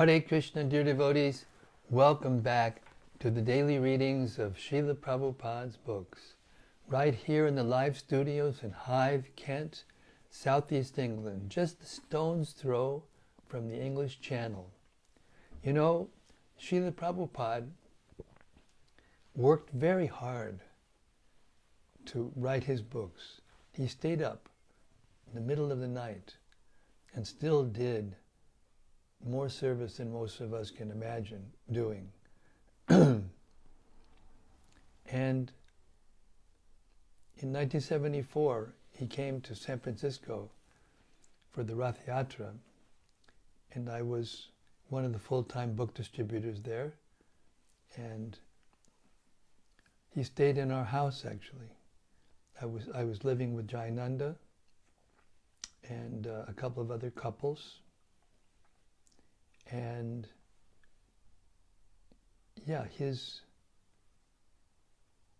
Hare Krishna, dear devotees. Welcome back to the daily readings of Srila Prabhupada's books, right here in the live studios in Hythe, Kent, Southeast England, just a stone's throw from the English Channel. You know, Srila Prabhupada worked very hard to write his books. He stayed up in the middle of the night and still did more service than most of us can imagine doing. And in 1974, he came to San Francisco for the Rath Yatra, and I was one of the full-time book distributors there, and he stayed in our house, actually. I was living with Jayananda and a couple of other couples. And yeah, his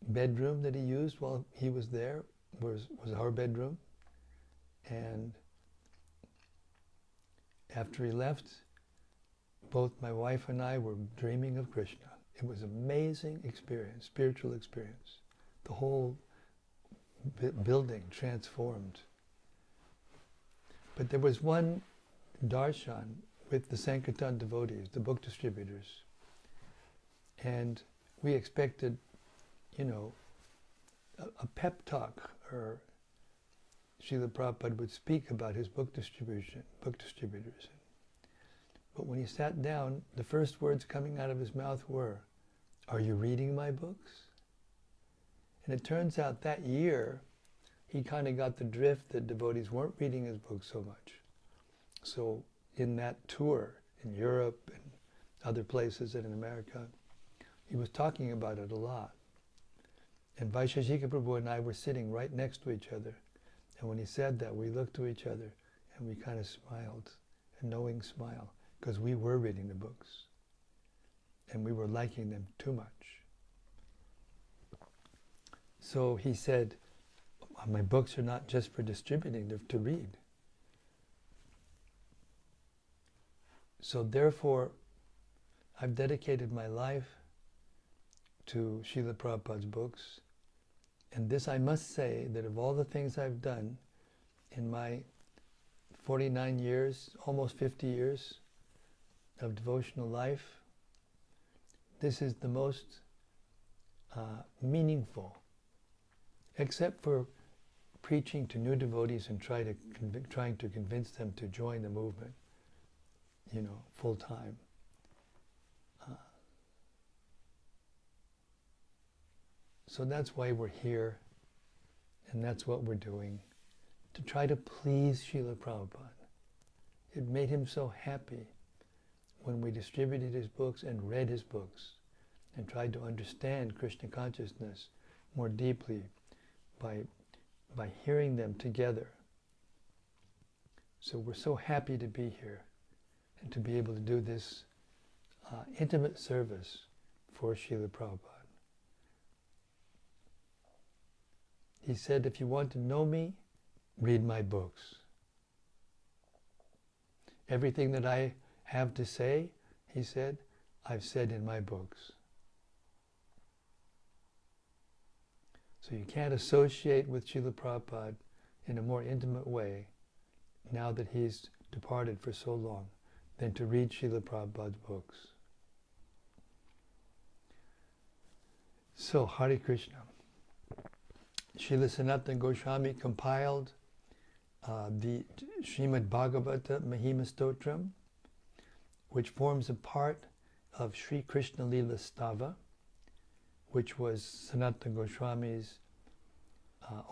bedroom that he used while he was there was our bedroom. And after he left, both my wife and I were dreaming of Krishna. It was an amazing experience, spiritual experience. The whole building transformed. But there was one darshan with the Sankirtan devotees, the book distributors. And we expected, you know, a pep talk, or Srila Prabhupada would speak about his book distributors. But when he sat down, the first words coming out of his mouth were, "Are you reading my books?" And it turns out that year, he kind of got the drift that devotees weren't reading his books so much. So in that tour in Europe and other places and in America, he was talking about it a lot. And Vaisheshika Prabhu and I were sitting right next to each other. And when he said that, we looked to each other and we kind of smiled, a knowing smile, because we were reading the books and we were liking them too much. So he said, my books are not just for distributing, they're to read. So therefore, I've dedicated my life to Srila Prabhupada's books. And this I must say, that of all the things I've done in my 49 years, almost 50 years of devotional life, this is the most meaningful, except for preaching to new devotees and trying to convince them to join the movement, you know, full time. So that's why we're here, and that's what we're doing, to try to please Srila Prabhupada. It made him so happy when we distributed his books and read his books and tried to understand Krishna consciousness more deeply by hearing them together. So we're so happy to be here and to be able to do this intimate service for Srila Prabhupada. He said, if you want to know me, read my books. Everything that I have to say, he said, I've said in my books. So you can't associate with Srila Prabhupada in a more intimate way now that he's departed for so long than to read Srila Prabhupada's books. So, Hare Krishna. Srila Sanatana Goswami compiled the Śrīmad-Bhāgavatam Mahima Stotram, which forms a part of Sri Krishna Lila Stava, which was Sanatana Goswami's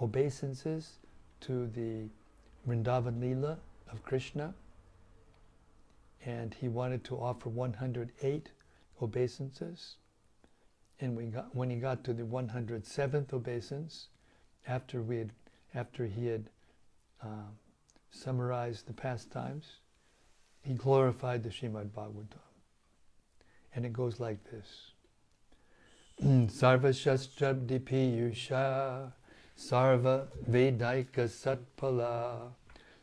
obeisances to the Vrindavan Lila of Krishna. And he wanted to offer 108 obeisances. And when he got to the 107th obeisance, after he had summarized the pastimes, he glorified the Śrīmad-Bhāgavatam. And it goes like this. Sarva Shastra Dipiyusha Sarva Vedaika Satpala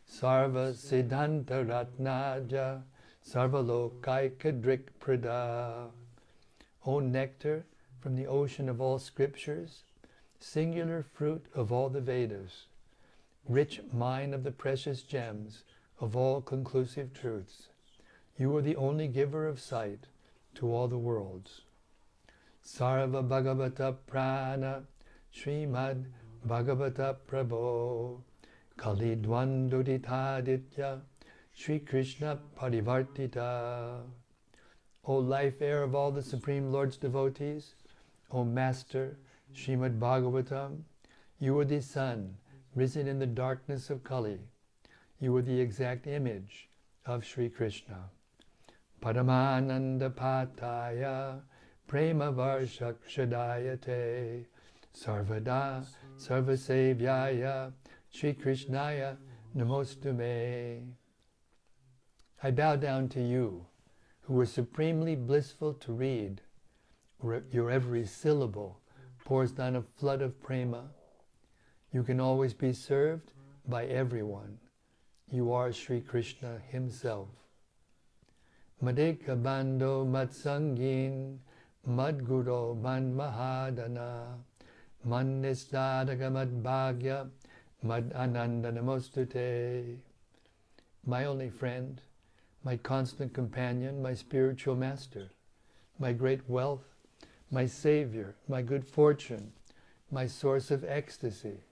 Sarva Siddhanta Ratnaja Sarvalokaikadrik Prada. O nectar from the ocean of all scriptures, singular fruit of all the Vedas, rich mine of the precious gems of all conclusive truths, you are the only giver of sight to all the worlds. Sarva Bhagavata Purāṇa Śrīmad-Bhāgavata Prabho Kali Dvanduditaditya Sri Krishna Parivartita. O life air of all the Supreme Lord's devotees, O Master, Śrīmad-Bhāgavatam, you are the sun risen in the darkness of Kali. You are the exact image of Sri Krishna. Paramananda Pataya Prema Varshakshadayate Sarvada Sarvasevyaya Sri Krishnaya Namostume. I bow down to you, who are supremely blissful to read. Your every syllable pours down a flood of prema. You can always be served by everyone. You are Sri Krishna himself. Madeka Bando Matsangin Madguro Man Mahadana Man Nistadaga Mad Bhagya Mad Ananda Namostute. My only friend, my constant companion, my spiritual master, my great wealth, my savior, my good fortune, my source of ecstasy,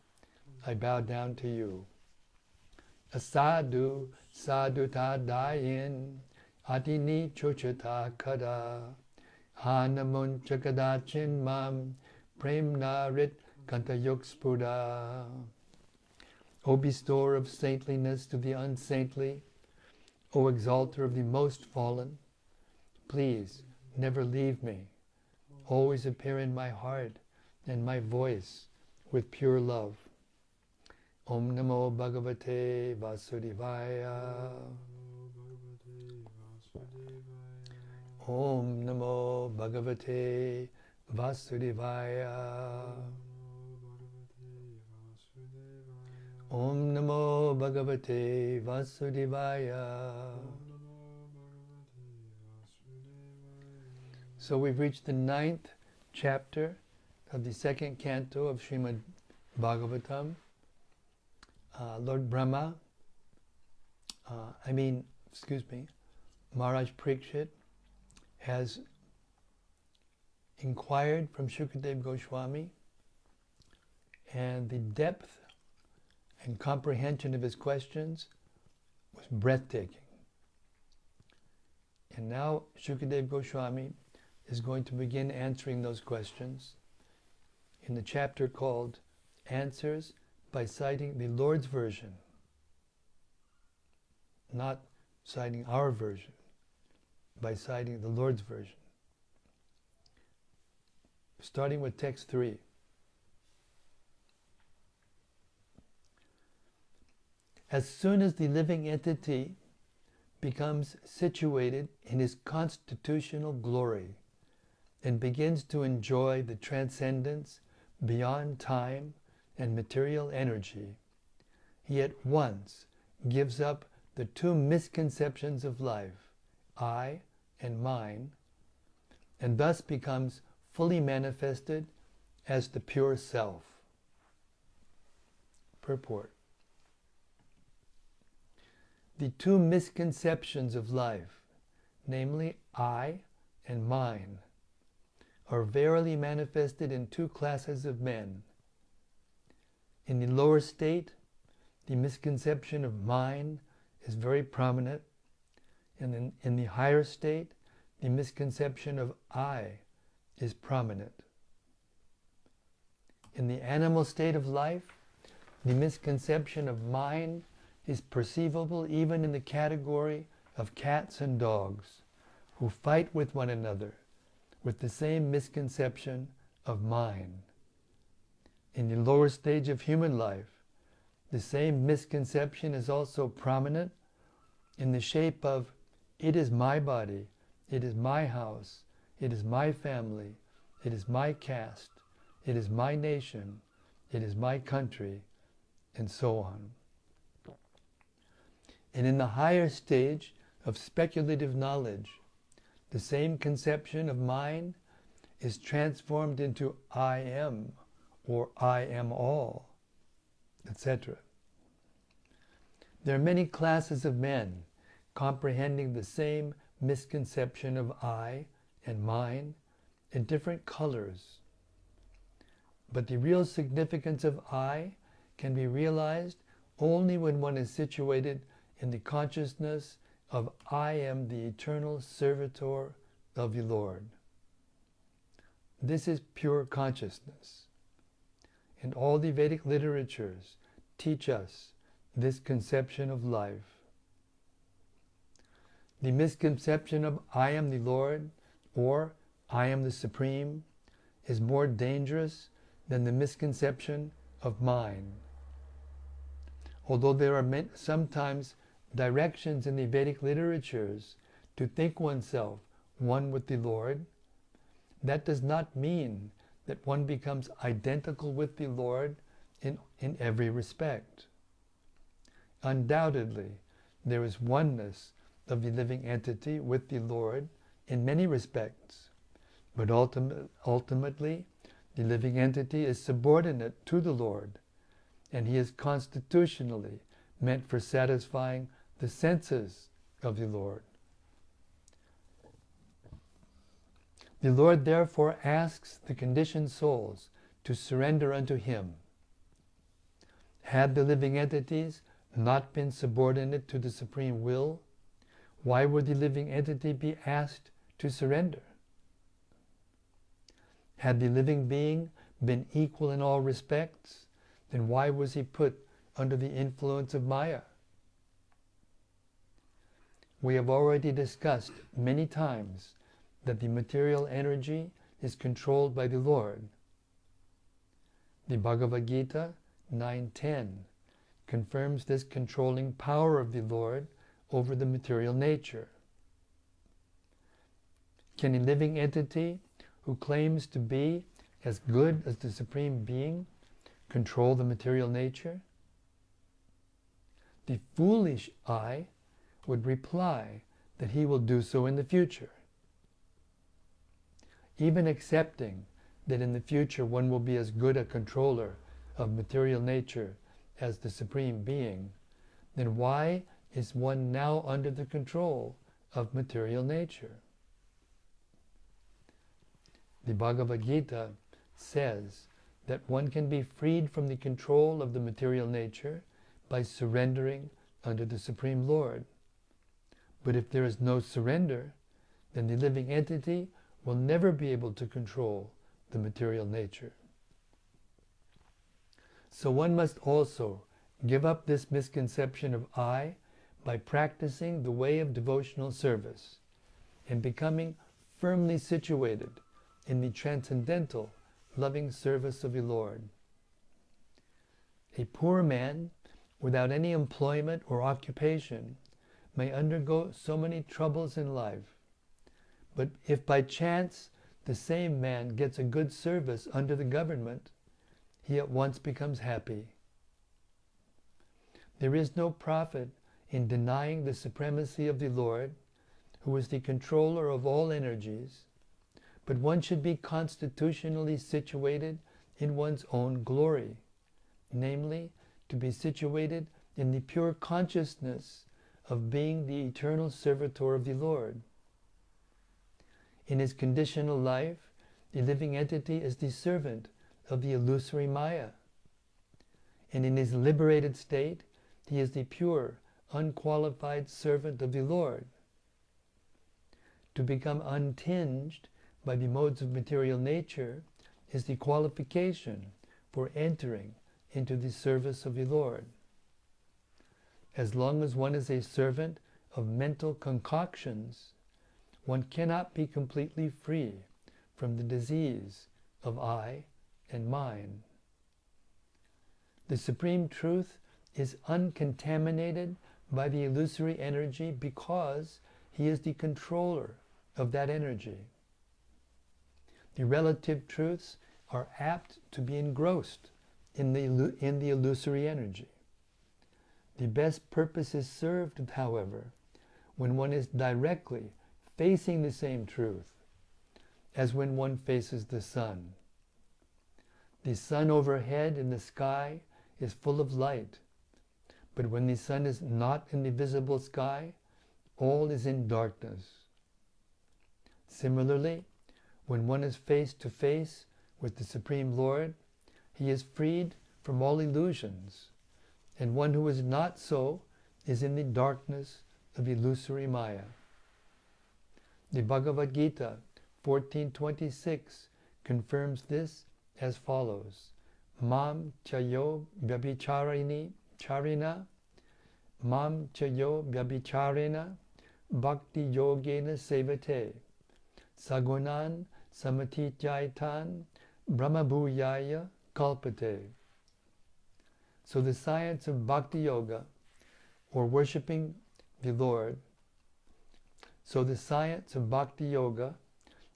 I bow down to you. Asadu saduta dayin adini chochata kada hanamuncha kadachin mam premna rit kantayukspura. O bestower of saintliness to the unsaintly, O exalter of the most fallen, please never leave me. Always appear in my heart and my voice with pure love. Om Namo Bhagavate Vasudevaya. Om Namo Bhagavate Vasudevaya. Om Namo Bhagavate Vasudevaya. So we've reached the 9th chapter of the 2nd canto of Śrīmad-Bhāgavatam. Lord Brahma, Maharaj Parikshit has inquired from Shukadeva Goswami, and the depth and comprehension of his questions was breathtaking. And now Shukadeva Goswami is going to begin answering those questions in the chapter called Answers by Citing the Lord's Version, not citing our version, by citing the Lord's version. Starting with text 3. As soon as the living entity becomes situated in his constitutional glory and begins to enjoy the transcendence beyond time and material energy, he at once gives up the two misconceptions of life, I and mine, and thus becomes fully manifested as the pure self. Purport. The two misconceptions of life, namely I and mine, are verily manifested in two classes of men. In the lower state, the misconception of mine is very prominent, and in the higher state, the misconception of I is prominent. In the animal state of life, the misconception of mine is perceivable even in the category of cats and dogs, who fight with one another with the same misconception of mine. In the lower stage of human life, the same misconception is also prominent in the shape of it is my body, it is my house, it is my family, it is my caste, it is my nation, it is my country, and so on. And in the higher stage of speculative knowledge, the same conception of mind is transformed into I am, or I am all, etc. There are many classes of men comprehending the same misconception of I and mine in different colors. But the real significance of I can be realized only when one is situated in the consciousness of I am the eternal servitor of the Lord. This is pure consciousness. And all the Vedic literatures teach us this conception of life. The misconception of I am the Lord or I am the Supreme is more dangerous than the misconception of mine. Although there are sometimes directions in the Vedic literatures to think oneself one with the Lord, that does not mean that one becomes identical with the Lord in every respect. Undoubtedly, there is oneness of the living entity with the Lord in many respects, but ultimately, the living entity is subordinate to the Lord, and he is constitutionally meant for satisfying the senses of the Lord. The Lord therefore asks the conditioned souls to surrender unto him. Had the living entities not been subordinate to the Supreme Will, why would the living entity be asked to surrender? Had the living being been equal in all respects, then why was he put under the influence of Maya? We have already discussed many times that the material energy is controlled by the Lord. The Bhagavad-Gita 9:10 confirms this controlling power of the Lord over the material nature. Can a living entity who claims to be as good as the Supreme Being control the material nature? The foolish I would reply that he will do so in the future. Even accepting that in the future one will be as good a controller of material nature as the Supreme Being, then why is one now under the control of material nature? The Bhagavad-Gita says that one can be freed from the control of the material nature by surrendering under the Supreme Lord. But if there is no surrender, then the living entity will never be able to control the material nature. So one must also give up this misconception of I by practicing the way of devotional service and becoming firmly situated in the transcendental loving service of the Lord. A poor man without any employment or occupation may undergo so many troubles in life, but if by chance the same man gets a good service under the government, he at once becomes happy. There is no profit in denying the supremacy of the Lord, who is the controller of all energies, but one should be constitutionally situated in one's own glory, namely, to be situated in the pure consciousness of being the eternal servitor of the Lord. In his conditional life, the living entity is the servant of the illusory Maya. And in his liberated state, he is the pure, unqualified servant of the Lord. To become untinged by the modes of material nature is the qualification for entering into the service of the Lord. As long as one is a servant of mental concoctions, one cannot be completely free from the disease of I and mine. The Supreme Truth is uncontaminated by the illusory energy because he is the controller of that energy. The relative truths are apt to be engrossed in the illusory energy. The best purpose is served, however, when one is directly facing the same truth as when one faces the sun. The sun overhead in the sky is full of light, but when the sun is not in the visible sky, all is in darkness. Similarly, when one is face to face with the Supreme Lord, he is freed from all illusions, and one who is not so is in the darkness of illusory Maya. The Bhagavad-Gita 14:26 confirms this as follows: Mam chayo charina, mam chayo vyabhicharena, bhakti yogena sevate, sagunan samatijaitan, brahmabhuyaya kalpate. So the science of bhakti yoga, or worshipping the Lord,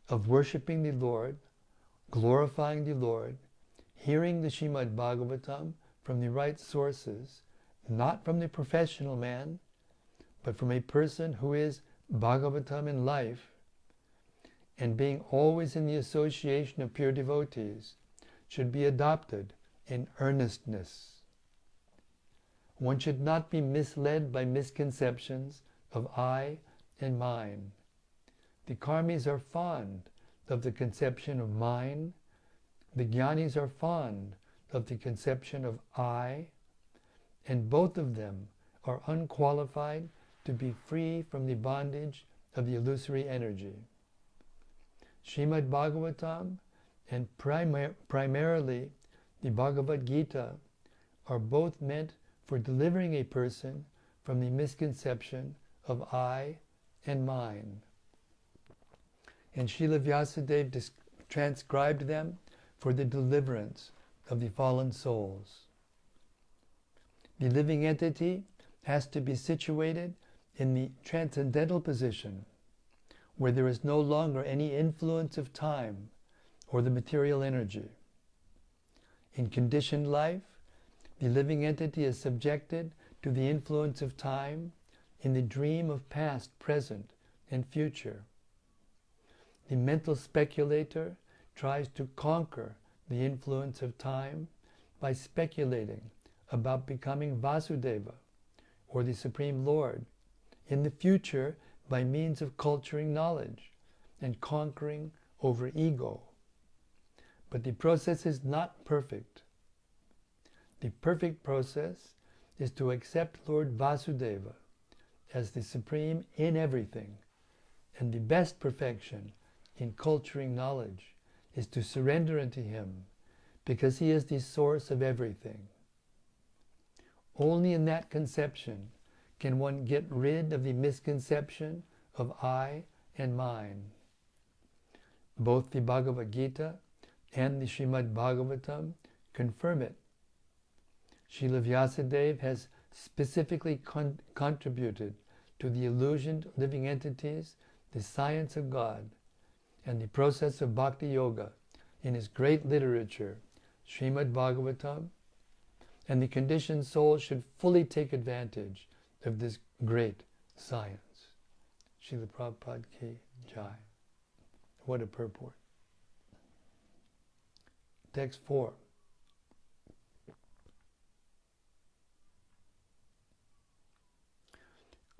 of worshipping the Lord, glorifying the Lord, hearing the Śrīmad-Bhāgavatam from the right sources, not from the professional man, but from a person who is Bhagavatam in life, and being always in the association of pure devotees, should be adopted in earnestness. One should not be misled by misconceptions of I and mine. The karmis are fond of the conception of mine. The jnanis are fond of the conception of I, and both of them are unqualified to be free from the bondage of the illusory energy. Śrīmad-Bhāgavatam and primarily the Bhagavad-Gita are both meant for delivering a person from the misconception of I and mine. And Srila Vyasadeva transcribed them for the deliverance of the fallen souls. The living entity has to be situated in the transcendental position, where there is no longer any influence of time or the material energy. In conditioned life, the living entity is subjected to the influence of time in the dream of past, present, and future. The mental speculator tries to conquer the influence of time by speculating about becoming Vasudeva, or the Supreme Lord, in the future by means of culturing knowledge and conquering over ego. But the process is not perfect. The perfect process is to accept Lord Vasudeva as the Supreme in everything, and the best perfection in culturing knowledge is to surrender unto Him, because He is the source of everything. Only in that conception can one get rid of the misconception of I and mine. Both the Bhagavad-Gita and the Śrīmad-Bhāgavatam confirm it. Srila Vyasadeva has specifically contributed to the illusioned living entities the science of God and the process of bhakti yoga in his great literature, Śrīmad-Bhāgavatam, and the conditioned soul should fully take advantage of this great science. Srila Prabhupada ki jai. What a purport. Text 4.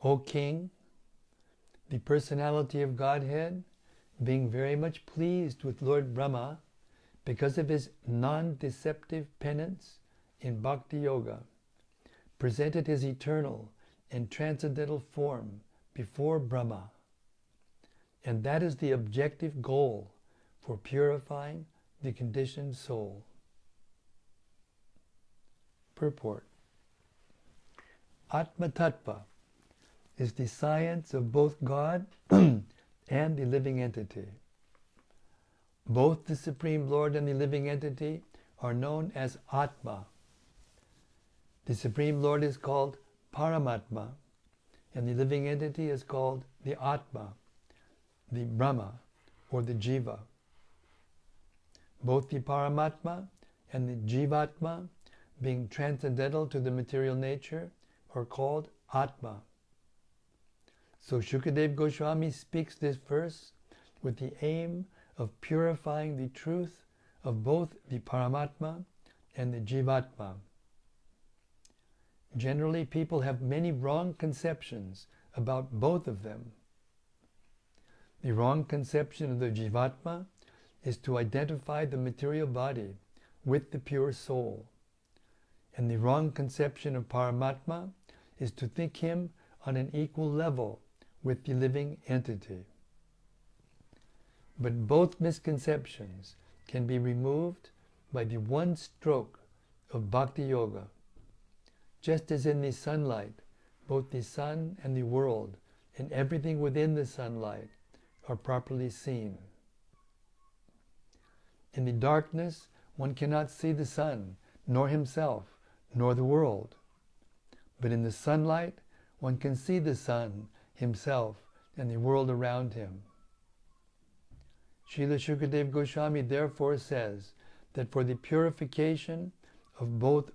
O King, the personality of Godhead, being very much pleased with Lord Brahma because of his non-deceptive penance in Bhakti Yoga, presented his eternal and transcendental form before Brahma. And that is the objective goal for purifying the conditioned soul. Purport. Atma Tattva is the science of both God and the living entity. Both the Supreme Lord and the living entity are known as Atma. The Supreme Lord is called Paramatma, and the living entity is called the Atma, the Brahma, or the Jiva. Both the Paramatma and the Jivatma, being transcendental to the material nature, are called Atma. So Shukadeva Goswami speaks this verse with the aim of purifying the truth of both the Paramatma and the Jivatma. Generally, people have many wrong conceptions about both of them. The wrong conception of the Jivatma is to identify the material body with the pure soul. And the wrong conception of Paramatma is to think him on an equal level with the living entity. But both misconceptions can be removed by the one stroke of Bhakti Yoga. Just as in the sunlight, both the sun and the world and everything within the sunlight are properly seen. In the darkness, one cannot see the sun, nor himself, nor the world. But in the sunlight, one can see the sun, himself, and the world around him. Srila Shukadeva Goswami therefore says that for the purification of both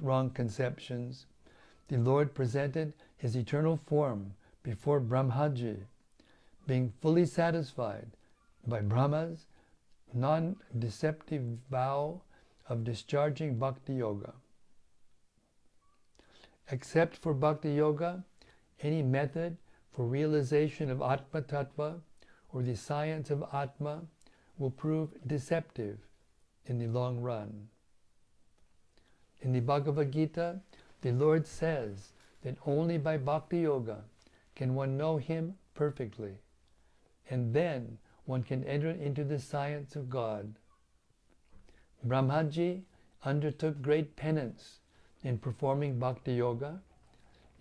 wrong conceptions, the Lord presented his eternal form before Brahmaji, being fully satisfied by Brahma's non-deceptive vow of discharging Bhakti Yoga. Except for Bhakti Yoga, any method for realization of Atma Tattva or the science of Atma will prove deceptive in the long run. In the Bhagavad-Gita, the Lord says that only by Bhakti Yoga can one know him perfectly, and then one can enter into the science of God. Brahmaji undertook great penance in performing Bhakti Yoga,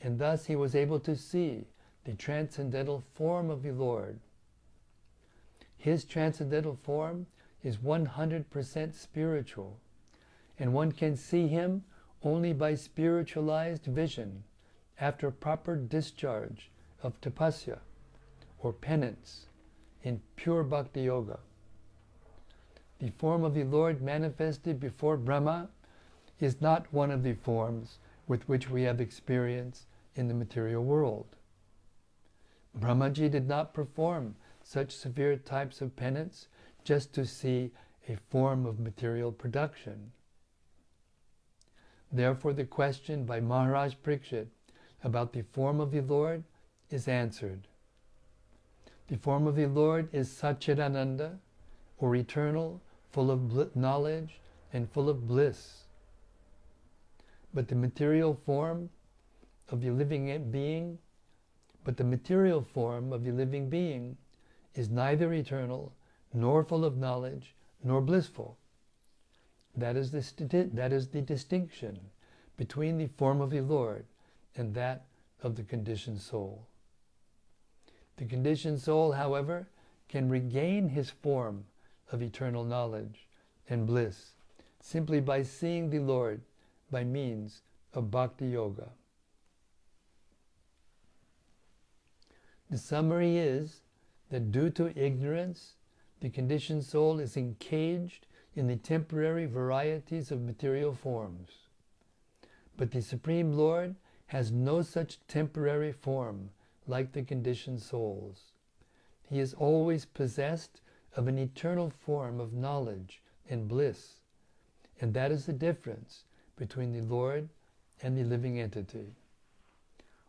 and thus he was able to see the transcendental form of the Lord. His transcendental form is 100% spiritual, and one can see him only by spiritualized vision after proper discharge of tapasya or penance in pure Bhakti Yoga. The form of the Lord manifested before Brahma is not one of the forms with which we have experience in the material world. Brahmaji did not perform such severe types of penance just to see a form of material production. Therefore, the question by Maharaj Parikshit about the form of the Lord is answered. The form of the Lord is Satchidananda, or eternal, full of knowledge and full of bliss. But the material form of the living being, is neither eternal, nor full of knowledge, nor blissful. That is the distinction between the form of the Lord and that of the conditioned soul. The conditioned soul, however, can regain his form of eternal knowledge and bliss simply by seeing the Lord by means of Bhakti Yoga. The summary is that due to ignorance, the conditioned soul is encaged in the temporary varieties of material forms. But the Supreme Lord has no such temporary form like the conditioned souls. He is always possessed of an eternal form of knowledge and bliss, and that is the difference between the Lord and the living entity.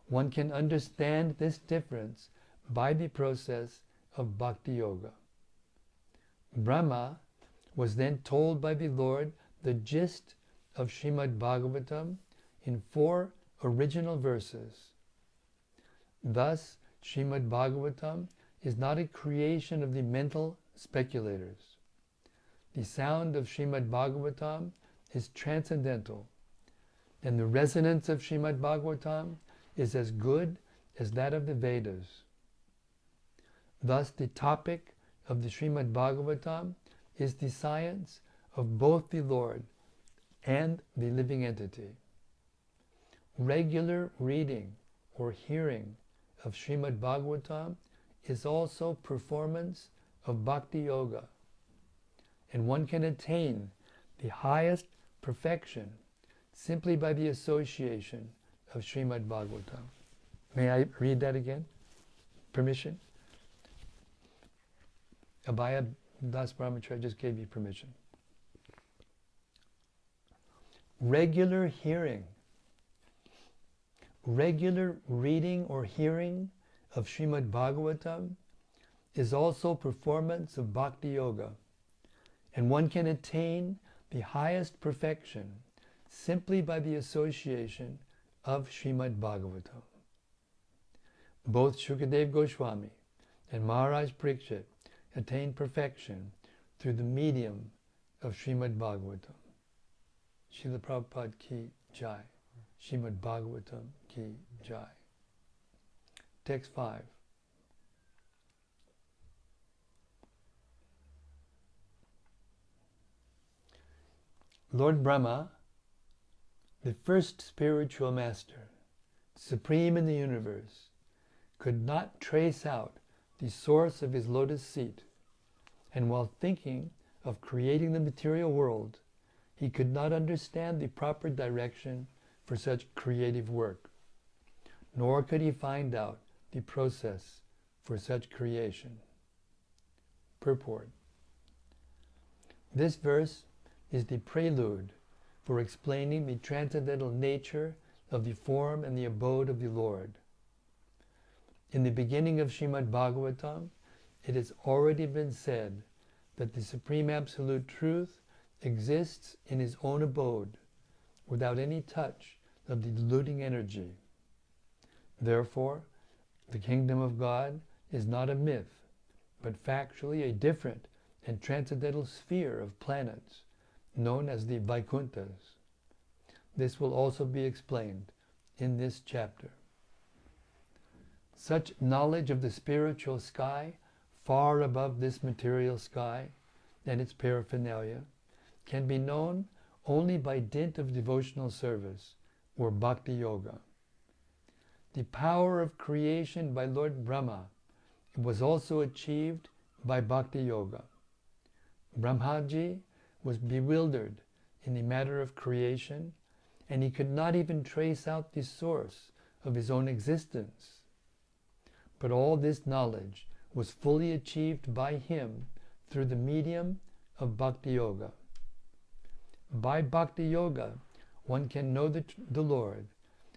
One can understand this difference by the process of Bhakti Yoga. Brahma was then told by the Lord the gist of Śrīmad-Bhāgavatam in 4 original verses. Thus, Śrīmad-Bhāgavatam is not a creation of the mental speculators. The sound of Śrīmad-Bhāgavatam is transcendental, and the resonance of Śrīmad-Bhāgavatam is as good as that of the Vedas. Thus, the topic of the Śrīmad-Bhāgavatam is the science of both the Lord and the living entity. Regular reading or hearing of Śrīmad-Bhāgavatam is also performance of Bhakti Yoga, and one can attain the highest perfection simply by the association of Śrīmad-Bhāgavatam. May I read that again? permission? Abhaya Das Brahmacharya just gave you permission. Regular hearing, regular reading or hearing of Śrīmad-Bhāgavatam is also performance of Bhakti Yoga, and one can attain the highest perfection simply by the association of Śrīmad-Bhāgavatam. Both Shukadev Goswami and Maharaj Parikshit attained perfection through the medium of Śrīmad-Bhāgavatam. Srila Prabhupada ki jai. Śrīmad-Bhāgavatam ki jai. Text 5. Lord Brahma, the first spiritual master, supreme in the universe, could not trace out the source of his lotus seat, and while thinking of creating the material world, he could not understand the proper direction for such creative work, nor could he find out the process for such creation. Purport. This verse is the prelude for explaining the transcendental nature of the form and the abode of the Lord. In the beginning of Śrīmad-Bhāgavatam, it has already been said that the Supreme Absolute Truth exists in his own abode, without any touch of the deluding energy. Therefore, the kingdom of God is not a myth, but factually a different and transcendental sphere of planets, known as the Vaikunthas. This will also be explained in this chapter. Such knowledge of the spiritual sky, far above this material sky and its paraphernalia, can be known only by dint of devotional service, or bhakti yoga. The power of creation by Lord Brahma was also achieved by bhakti yoga. Brahmaji was bewildered in the matter of creation, and he could not even trace out the source of his own existence. But all this knowledge was fully achieved by him through the medium of bhakti yoga. By bhakti yoga, one can know the Lord,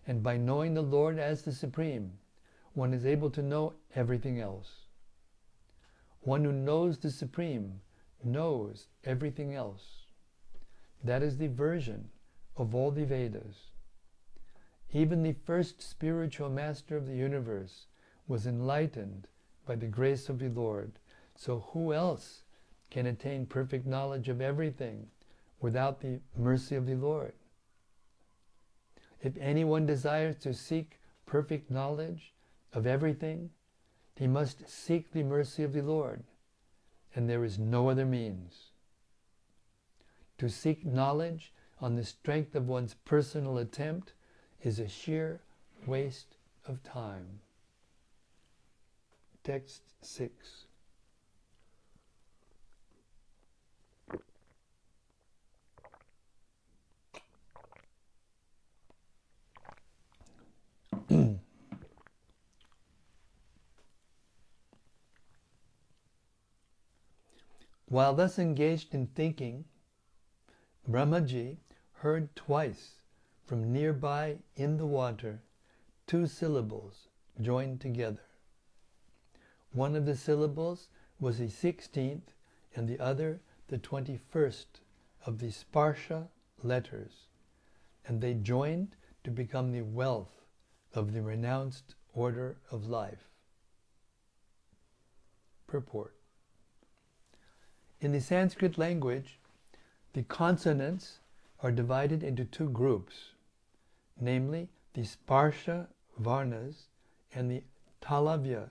and by knowing the Lord as the Supreme, one is able to know everything else. One who knows the Supreme knows everything else. That is the version of all the Vedas. Even the first spiritual master of the universe was enlightened by the grace of the Lord. So who else can attain perfect knowledge of everything without the mercy of the Lord? If anyone desires to seek perfect knowledge of everything, he must seek the mercy of the Lord, and there is no other means. To seek knowledge on the strength of one's personal attempt is a sheer waste of time. Text 6. While thus engaged in thinking, Brahmaji heard twice from nearby in the water 2 syllables joined together. One of the syllables was the 16th and the other the 21st of the Sparsha letters, and they joined to become the wealth of the renounced order of life. Purport. In the Sanskrit language, the consonants are divided into 2 groups, namely the Sparsha Varnas and the Talavya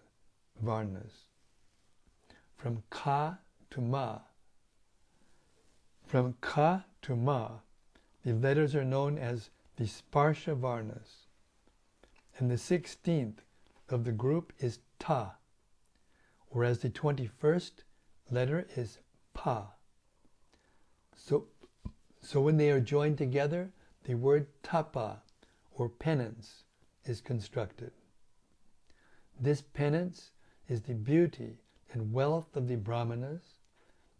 Varnas. From Ka to Ma. From Ka to Ma, the letters are known as the Sparsha Varnas, and the 16th of the group is Ta, whereas the 21st letter is Pa. So when they are joined together, the word tapa, or penance, is constructed. This penance is the beauty and wealth of the Brahmanas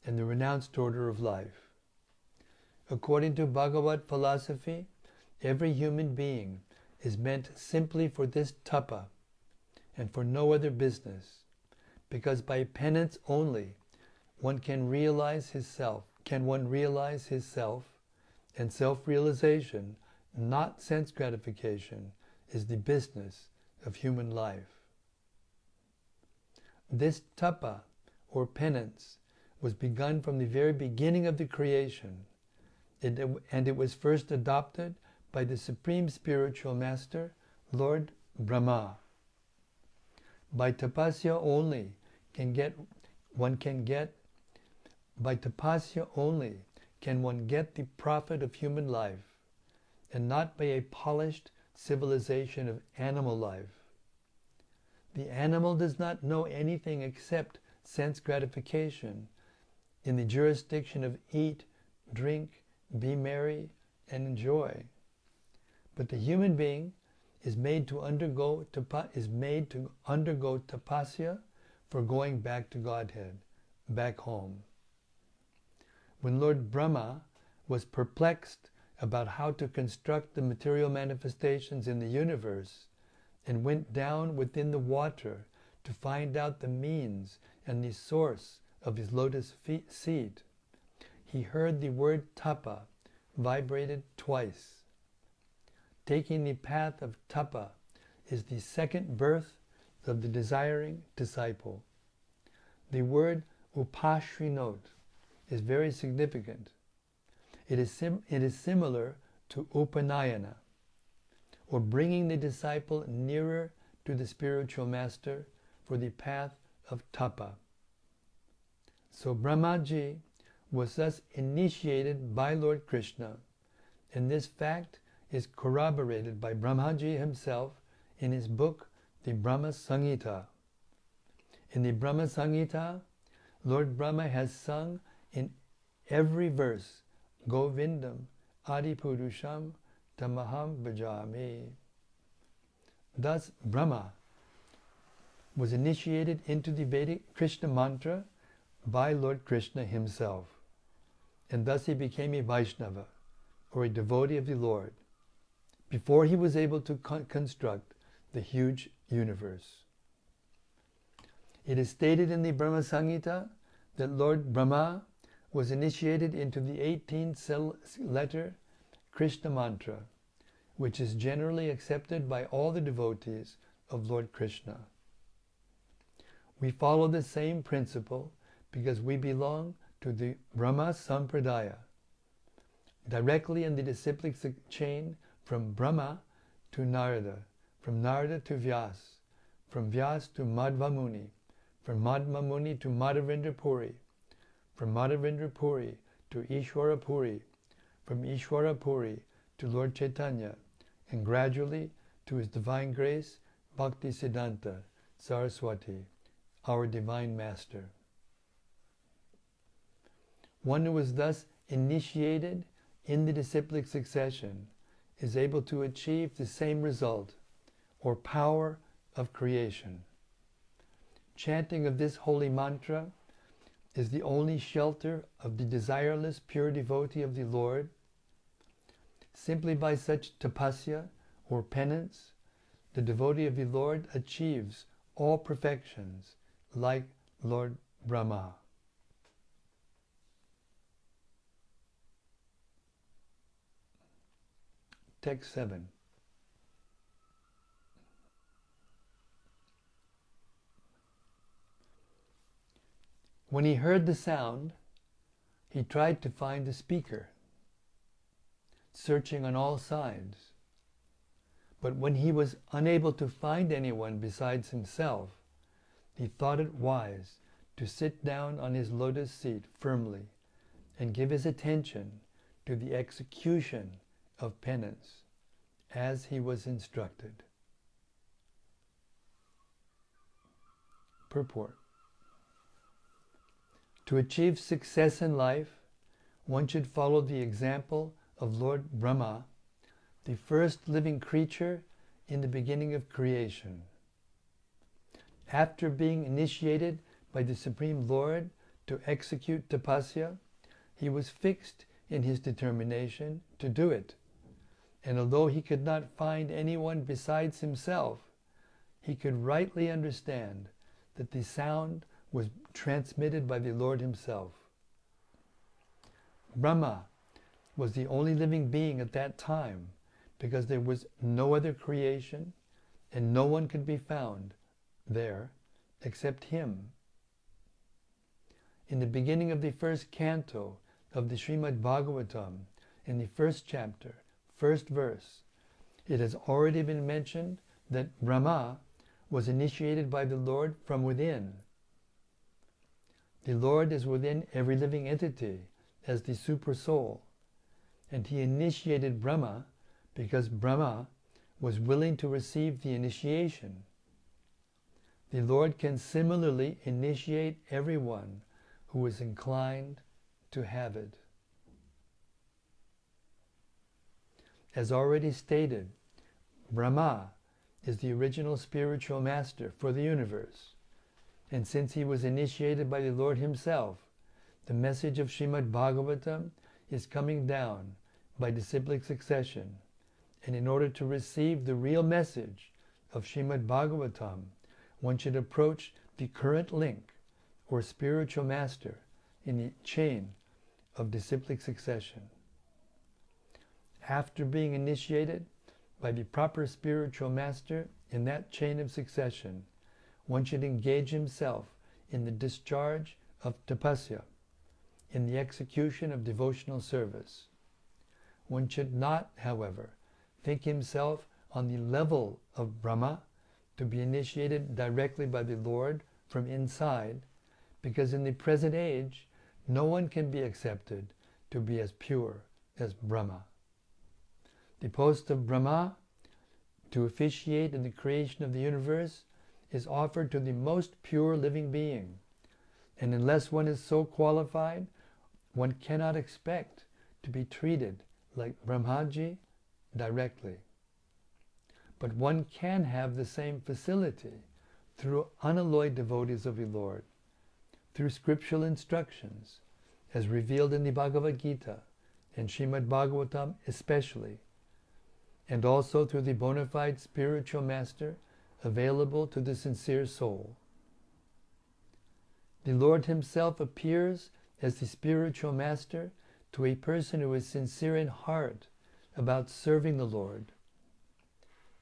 and the renounced order of life. According to Bhagavad philosophy, every human being is meant simply for this tapa and for no other business, because by penance only one can realize his self. Can one realize his self, and self-realization, not sense gratification, is the business of human life. This tapa, or penance, was begun from the very beginning of the creation, and it was first adopted by the Supreme Spiritual Master, Lord Brahma. By tapasya only by tapasya only can one get the profit of human life, and not by a polished civilization of animal life. The animal does not know anything except sense gratification in the jurisdiction of eat, drink, be merry, and enjoy. But the human being is made to undergo tapasya for going back to Godhead, back home. When Lord Brahma was perplexed about how to construct the material manifestations in the universe, and went down within the water to find out the means and the source of his lotus seat, he heard the word tapa vibrated twice. Taking the path of tapa is the second birth of the desiring disciple. The word upashrinot is very significant. It is similar to upanayana, or bringing the disciple nearer to the spiritual master for the path of tapa. So Brahmaji was thus initiated by Lord Krishna, and this fact is corroborated by Brahmaji himself in his book, the Brahma Samhita. In the Brahma Samhita, Lord Brahma has sung in every verse, Govindam Adipurusham Tamaham Bhajami. Thus, Brahma was initiated into the Vedic Krishna mantra by Lord Krishna himself, and thus he became a Vaishnava, or a devotee of the Lord, before he was able to construct the huge universe. It is stated in the Brahma Samhita that Lord Brahma was initiated into the 18-letter Krishna mantra, which is generally accepted by all the devotees of Lord Krishna. We follow the same principle because we belong to the Brahma Sampradaya, directly in the disciplic chain from Brahma to Narada, from Narada to Vyas, from Vyas to Madhva Muni, from Madhva Muni to Madhavendra Puri, from Madhavendra Puri to Ishwara Puri, from Ishwara Puri to Lord Chaitanya, and gradually to His Divine Grace, Bhakti Siddhanta Saraswati, our Divine Master. One who is thus initiated in the disciplic succession is able to achieve the same result, or power of creation. Chanting of this holy mantra is the only shelter of the desireless pure devotee of the Lord. Simply by such tapasya, or penance, the devotee of the Lord achieves all perfections like Lord Brahma. Text 7. When he heard the sound, he tried to find the speaker, searching on all sides. But when he was unable to find anyone besides himself, he thought it wise to sit down on his lotus seat firmly and give his attention to the execution of penance, as he was instructed. Purport. To achieve success in life, one should follow the example of Lord Brahma, the first living creature in the beginning of creation. After being initiated by the Supreme Lord to execute tapasya, he was fixed in his determination to do it. And although he could not find anyone besides himself, he could rightly understand that the sound was transmitted by the Lord himself. Brahma was the only living being at that time, because there was no other creation and no one could be found there except him. In the beginning of the first canto of the Śrīmad-Bhāgavatam, in the first chapter, first verse, it has already been mentioned that Brahma was initiated by the Lord from within. The Lord is within every living entity as the super soul, and he initiated Brahma because Brahma was willing to receive the initiation. The Lord can similarly initiate everyone who is inclined to have it. As already stated, Brahma is the original spiritual master for the universe, and since he was initiated by the Lord himself, the message of Śrīmad-Bhāgavatam is coming down by disciplic succession, and in order to receive the real message of Śrīmad-Bhāgavatam, one should approach the current link or spiritual master in the chain of disciplic succession. After being initiated by the proper spiritual master in that chain of succession, one should engage himself in the discharge of tapasya, in the execution of devotional service. One should not, however, think himself on the level of Brahma to be initiated directly by the Lord from inside, because in the present age, no one can be accepted to be as pure as Brahma. The post of Brahma, to officiate in the creation of the universe, is offered to the most pure living being, and unless one is so qualified, one cannot expect to be treated like Brahmaji directly. But one can have the same facility through unalloyed devotees of the Lord, through scriptural instructions, as revealed in the Bhagavad-Gita and Śrīmad-Bhāgavatam especially, and also through the bona fide spiritual master available to the sincere soul. The Lord himself appears as the spiritual master to a person who is sincere in heart about serving the Lord.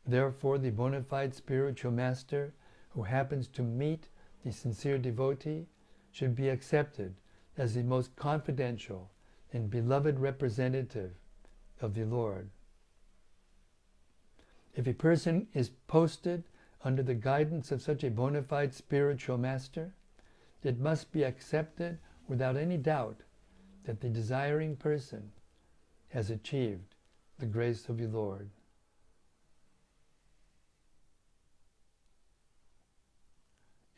Therefore, the bona fide spiritual master who happens to meet the sincere devotee should be accepted as the most confidential and beloved representative of the Lord. If a person is posted under the guidance of such a bona fide spiritual master, it must be accepted without any doubt that the desiring person has achieved the grace of the Lord.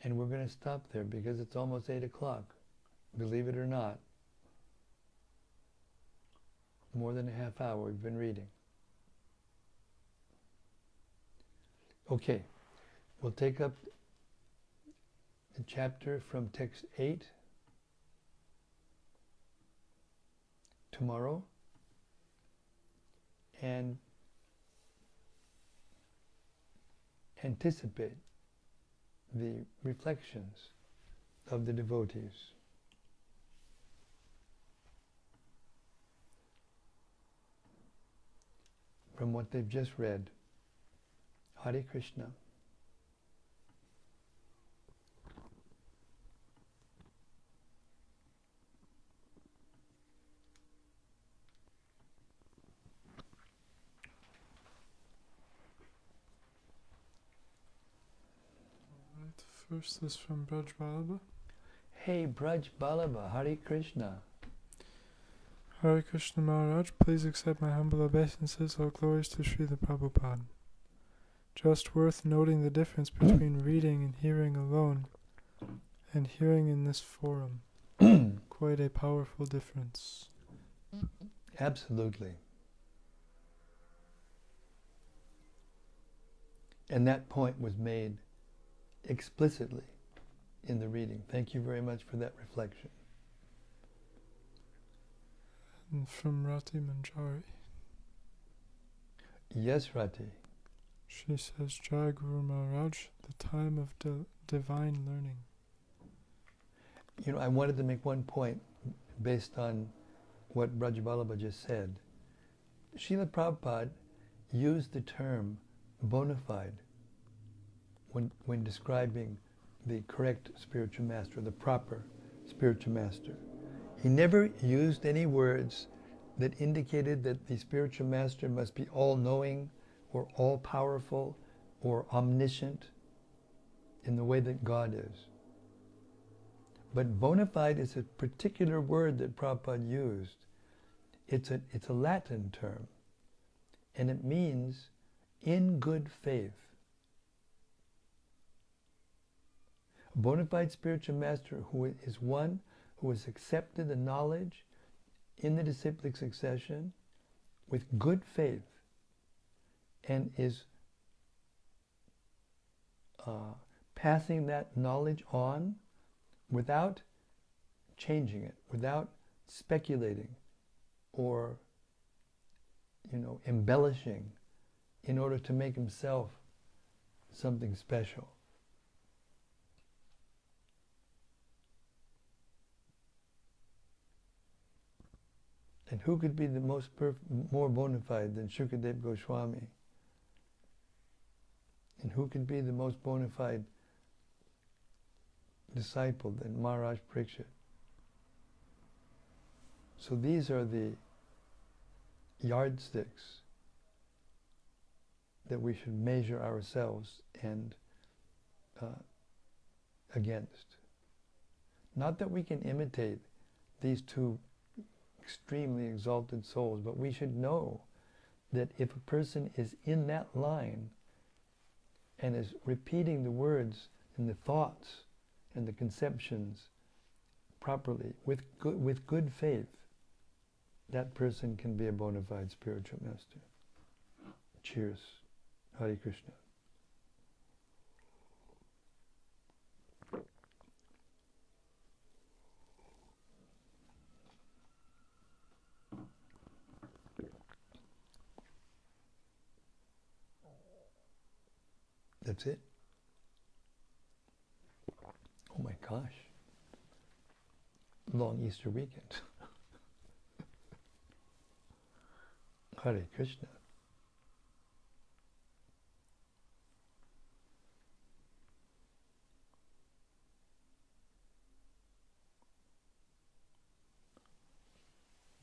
And we're going to stop there because it's almost 8 o'clock. Believe it or not, more than a half hour we've been reading. Okay, we'll take up the chapter from text 8 tomorrow and anticipate the reflections of the devotees. From what they've just read. Hare Krishna. First is from Braj Balaba. Hey Braj Balaba, Hare Krishna. Hare Krishna Maharaj, please accept my humble obeisances. All glories to Srila Prabhupada. Just worth noting the difference between reading and hearing alone, and hearing in this forum. Quite a powerful difference. Absolutely. And that point was made explicitly in the reading. Thank you very much for that reflection. And from Rati Manjari. Yes, Rati. She says, Jai Guru Maharaj, the time of divine learning. You know, I wanted to make one point based on what Brajaballabha just said. Srila Prabhupada used the term bona fide when describing the correct spiritual master, the proper spiritual master. He never used any words that indicated that the spiritual master must be all-knowing or all-powerful or omniscient in the way that God is. But bona fide is a particular word that Prabhupada used. It's a Latin term, and it means in good faith. A bona fide spiritual master who is one who has accepted the knowledge in the disciplic succession with good faith and is passing that knowledge on without changing it, without speculating or, embellishing in order to make himself something special. And who could be the more bona fide than Shukadev Goswami? And who could be the most bona fide disciple than Maharaj Parikshit? So these are the yardsticks that we should measure ourselves and against. Not that we can imitate these two extremely exalted souls, but we should know that if a person is in that line and is repeating the words and the thoughts and the conceptions properly, with good faith, that person can be a bona fide spiritual master. Cheers. Hare Krishna. That's it? Oh my gosh. Long Easter weekend. Hare Krishna.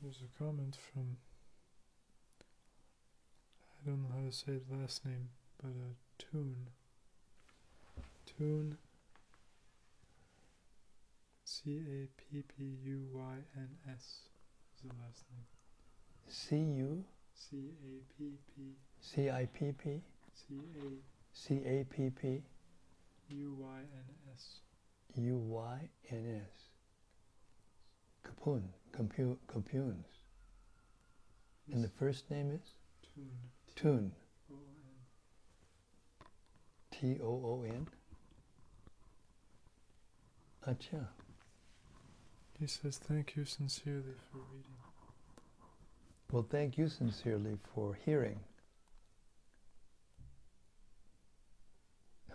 There's a comment from, I don't know how to say the last name, but Tune, Cappuyns is the last name. C-U? C-A-P-P. C-I-P-P? C-A-P-P? U-Y-N-S. U-Y-N-S. Cappuyns. And the first name is? Tune. T-O-O-N? Acha. He says, thank you sincerely for reading. Well, thank you sincerely for hearing.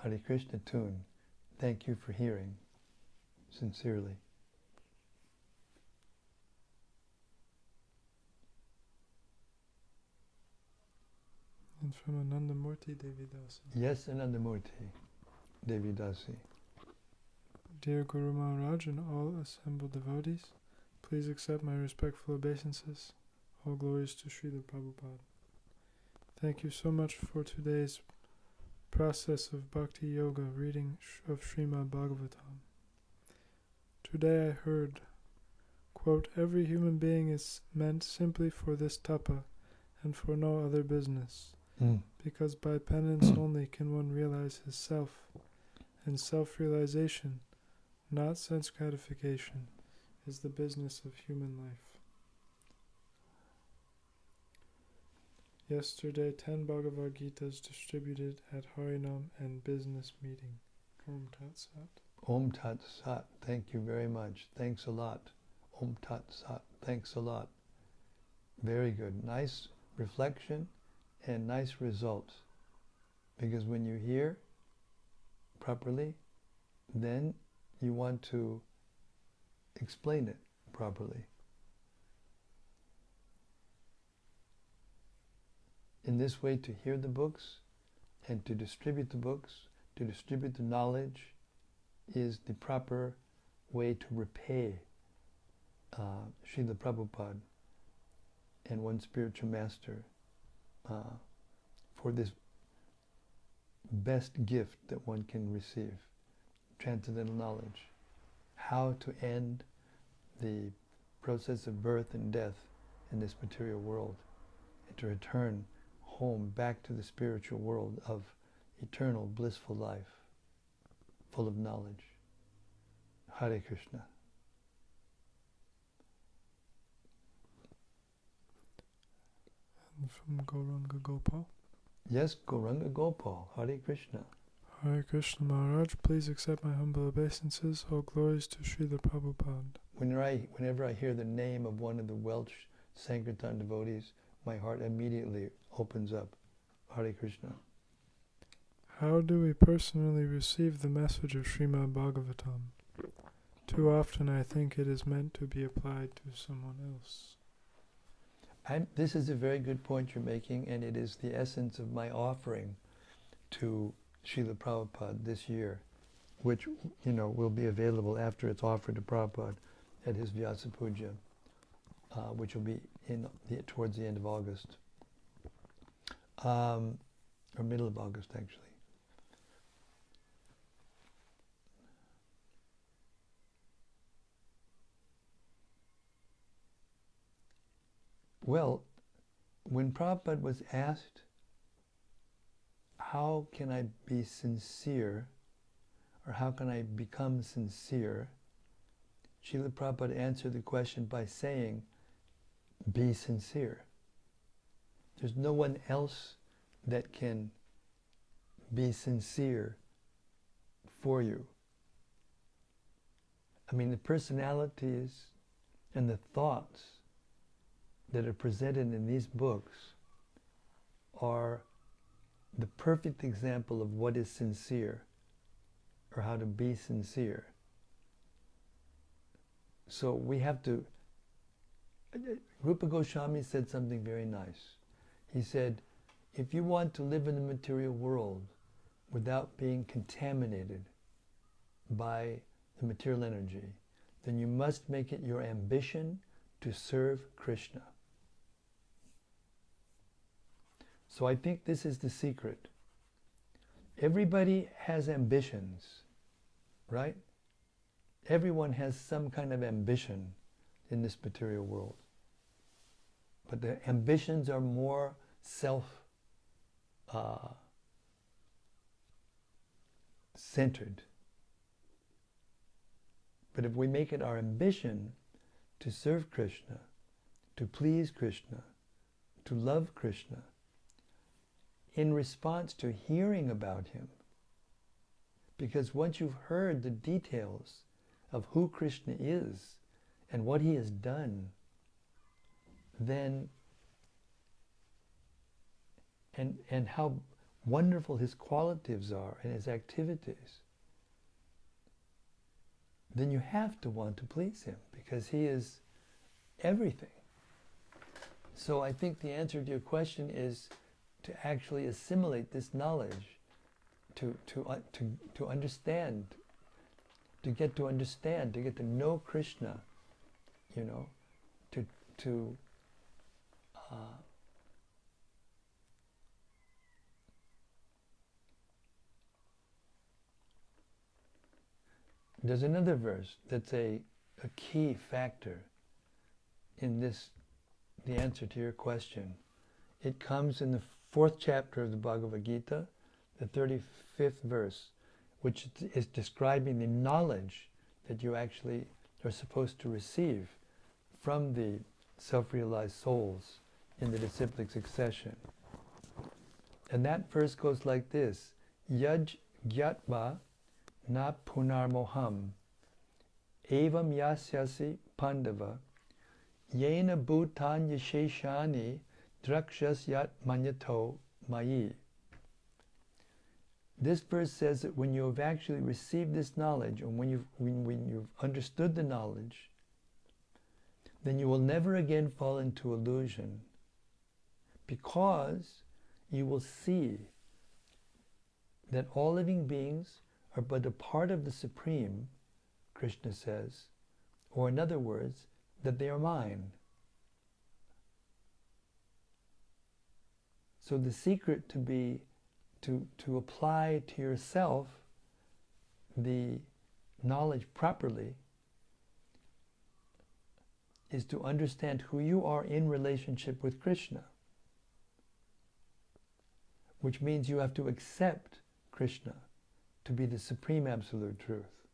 Hare Krishna Tune. Thank you for hearing. Sincerely. And from Anandamurti Devidasi. Yes, Anandamurti Devidasi. Dear Guru Maharaj and all assembled devotees, please accept my respectful obeisances. All glories to Srila Prabhupada. Thank you so much for today's process of Bhakti Yoga reading of Śrīmad-Bhāgavatam. Today I heard, quote, every human being is meant simply for this tapa and for no other business, because by penance only can one realize his self, and self-realization, not sense gratification, is the business of human life. Yesterday, 10 Bhagavad-Gitas distributed at Harinam and business meeting. Om Tat Sat. Om Tat Sat. Thank you very much. Thanks a lot. Om Tat Sat. Thanks a lot. Very good. Nice reflection and nice results. Because when you hear properly, then you want to explain it properly. In this way, to hear the books and to distribute the books, to distribute the knowledge, is the proper way to repay Srila Prabhupada and one spiritual master for this best gift that one can receive, transcendental knowledge. How to end the process of birth and death in this material world, and to return home back to the spiritual world of eternal blissful life, full of knowledge. Hare Krishna. And from Gauranga Gopal. Yes, Gauranga Gopal. Hare Krishna. Hare Krishna Maharaj, please accept my humble obeisances. All glories to Srila Prabhupada. Whenever I hear the name of one of the Welsh Sankirtan devotees, my heart immediately opens up. Hare Krishna. How do we personally receive the message of Śrīmad-Bhāgavatam? Too often I think it is meant to be applied to someone else. This is a very good point you're making, and it is the essence of my offering to Srila Prabhupada this year, which will be available after it's offered to Prabhupada at his Vyasa Puja, which will be towards the end of August, or middle of August actually. Well, when Prabhupada was asked, how can I be sincere, or how can I become sincere, Srila Prabhupada answered the question by saying, be sincere. There's no one else that can be sincere for you. I mean, the personalities and the thoughts that are presented in these books are the perfect example of what is sincere, or how to be sincere. So we have to... Rupa Goswami said something very nice. He said, if you want to live in the material world without being contaminated by the material energy, then you must make it your ambition to serve Krishna. So I think this is the secret. Everybody has ambitions, right? Everyone has some kind of ambition in this material world. But the ambitions are more self-centered. But if we make it our ambition to serve Krishna, to please Krishna, to love Krishna, in response to hearing about him, because once you've heard the details of who Krishna is and what he has done, then and how wonderful his qualities are and his activities, then you have to want to please him, because he is everything. So I think the answer to your question is to actually assimilate this knowledge, to understand, to get to know Krishna, There's another verse that's a key factor in this, the answer to your question. It comes in the 4th chapter of the Bhagavad-Gita, the 35th verse, which is describing the knowledge that you actually are supposed to receive from the self-realized souls in the disciplic succession. And that verse goes like this: Yaj gyatva na punarmoham, evam yasyasi pandava, yena bhutan yasheshani drakshas yat manyato mayi. This verse says that when you have actually received this knowledge, and when you've understood the knowledge, then you will never again fall into illusion, because you will see that all living beings are but a part of the Supreme, Krishna says, or in other words, that they are mine. So the secret to apply to yourself the knowledge properly is to understand who you are in relationship with Krishna, which means you have to accept Krishna to be the supreme absolute truth,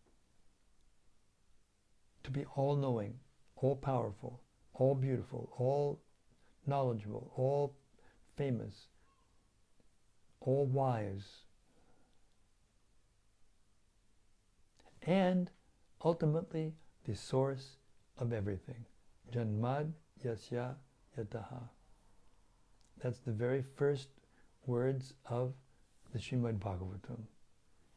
to be all-knowing, all-powerful, all-beautiful, all-knowledgeable, all-famous, all-wise, and ultimately the source of everything. Janmad yasya yataha. That's the very first words of the Śrīmad-Bhāgavatam,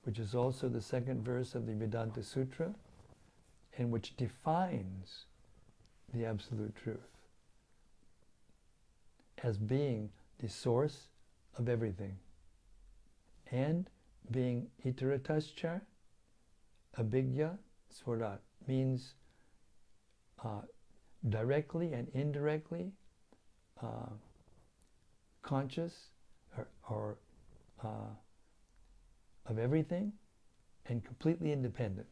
which is also the second verse of the Vedanta Sutra, and which defines the Absolute Truth as being the source of everything, and being itaratascha, abhigya swarat, means directly and indirectly conscious or of everything, and completely independent.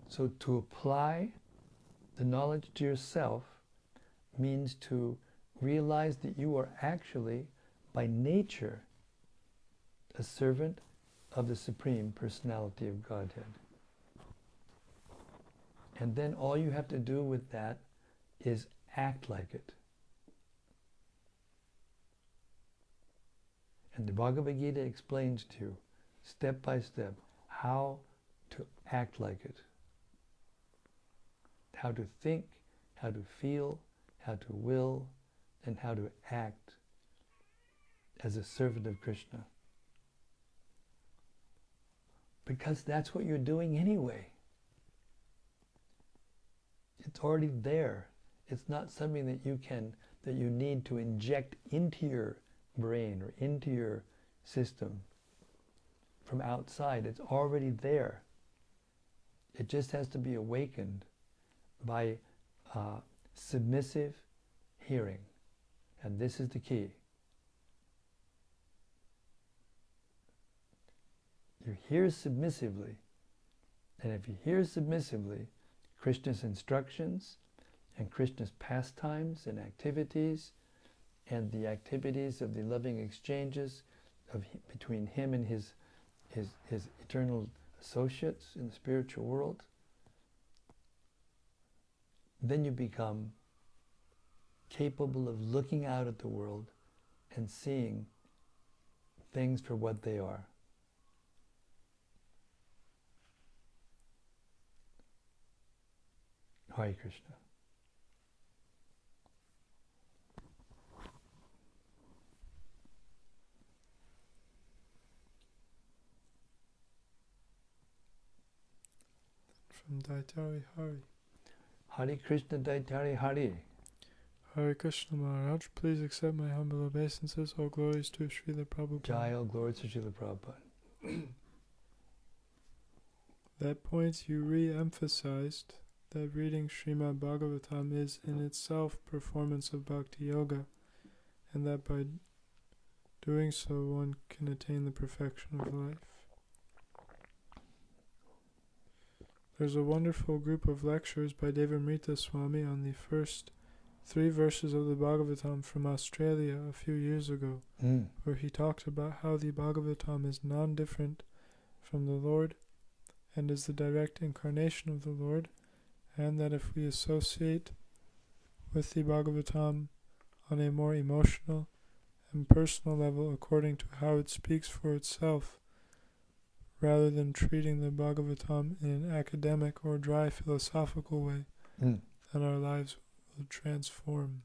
So to apply the knowledge to yourself means to realize that you are actually, by nature, a servant of the Supreme Personality of Godhead. And then all you have to do with that is act like it. And the Bhagavad-Gita explains to you, step by step, how to act like it. How to think, how to feel, how to will, and how to act as a servant of Krishna. Because that's what you're doing anyway. It's already there. It's not something that you need to inject into your brain or into your system from outside. It's already there. It just has to be awakened by submissive hearing. And this is the key. You hear submissively. And if you hear submissively Krishna's instructions and Krishna's pastimes and activities and the activities of the loving exchanges between him and his eternal associates in the spiritual world, then you become capable of looking out at the world and seeing things for what they are. Hare Krishna. From Daitari Hari. Hare Krishna Daitari Hari. Hare Krishna Maharaj, please accept my humble obeisances. All glories to Srila Prabhupada. Jai, all glories to Srila Prabhupada. That point you re-emphasized, that reading Śrīmad-Bhāgavatam is in itself performance of Bhakti Yoga, and that by doing so one can attain the perfection of life. There's a wonderful group of lectures by Devamrita Swami on the first 3 verses of the Bhagavatam from Australia a few years ago, where he talked about how the Bhagavatam is non-different from the Lord and is the direct incarnation of the Lord, and that if we associate with the Bhagavatam on a more emotional and personal level according to how it speaks for itself, rather than treating the Bhagavatam in an academic or dry philosophical way, then our lives will transform.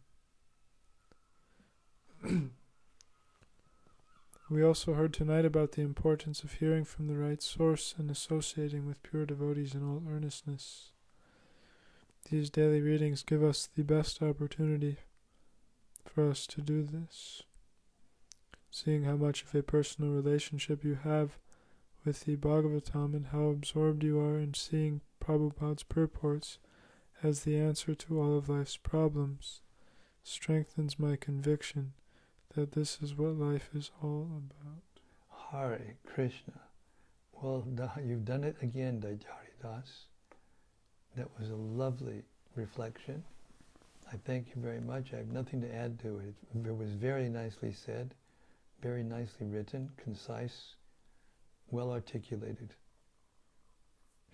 We also heard tonight about the importance of hearing from the right source and associating with pure devotees in all earnestness. These daily readings give us the best opportunity for us to do this. Seeing how much of a personal relationship you have with the Bhagavatam and how absorbed you are in seeing Prabhupada's purports as the answer to all of life's problems strengthens my conviction that this is what life is all about. Hare Krishna. Well, you've done it again, Haridas. That was a lovely reflection. I thank you very much. I have nothing to add to it. It was very nicely said, very nicely written, concise, well articulated.